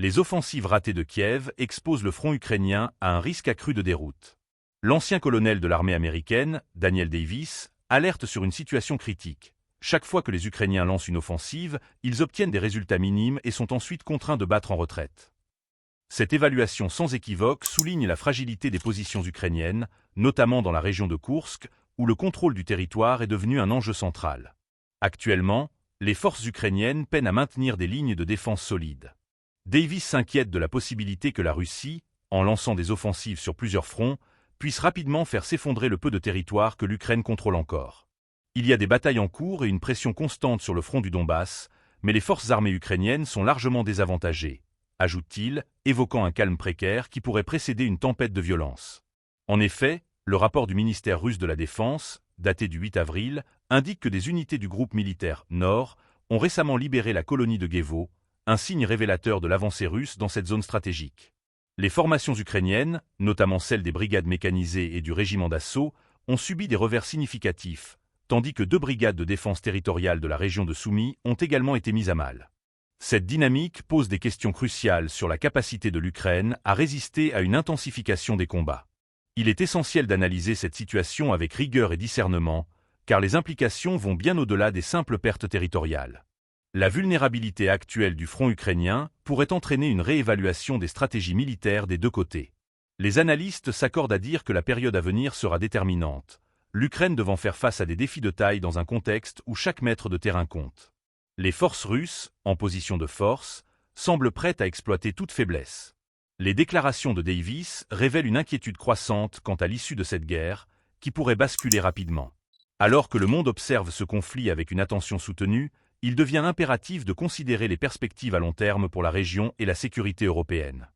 Les offensives ratées de Kiev exposent le front ukrainien à un risque accru de déroute. L'ancien colonel de l'armée américaine, Daniel Davis, alerte sur une situation critique. Chaque fois que les Ukrainiens lancent une offensive, ils obtiennent des résultats minimes et sont ensuite contraints de battre en retraite. Cette évaluation sans équivoque souligne la fragilité des positions ukrainiennes, notamment dans la région de Koursk, où le contrôle du territoire est devenu un enjeu central. Actuellement, les forces ukrainiennes peinent à maintenir des lignes de défense solides. Davis s'inquiète de la possibilité que la Russie, en lançant des offensives sur plusieurs fronts, puisse rapidement faire s'effondrer le peu de territoire que l'Ukraine contrôle encore. Il y a des batailles en cours et une pression constante sur le front du Donbass, mais les forces armées ukrainiennes sont largement désavantagées, ajoute-t-il, évoquant un calme précaire qui pourrait précéder une tempête de violence. En effet, le rapport du ministère russe de la Défense, daté du 8 avril, indique que des unités du groupe militaire Nord ont récemment libéré la colonie de Gevo, un signe révélateur de l'avancée russe dans cette zone stratégique. Les formations ukrainiennes, notamment celles des brigades mécanisées et du régiment d'assaut, ont subi des revers significatifs, tandis que 2 brigades de défense territoriale de la région de Soumy ont également été mises à mal. Cette dynamique pose des questions cruciales sur la capacité de l'Ukraine à résister à une intensification des combats. Il est essentiel d'analyser cette situation avec rigueur et discernement, car les implications vont bien au-delà des simples pertes territoriales. La vulnérabilité actuelle du front ukrainien pourrait entraîner une réévaluation des stratégies militaires des deux côtés. Les analystes s'accordent à dire que la période à venir sera déterminante, l'Ukraine devant faire face à des défis de taille dans un contexte où chaque mètre de terrain compte. Les forces russes, en position de force, semblent prêtes à exploiter toute faiblesse. Les déclarations de Davis révèlent une inquiétude croissante quant à l'issue de cette guerre, qui pourrait basculer rapidement. Alors que le monde observe ce conflit avec une attention soutenue, il devient impératif de considérer les perspectives à long terme pour la région et la sécurité européenne.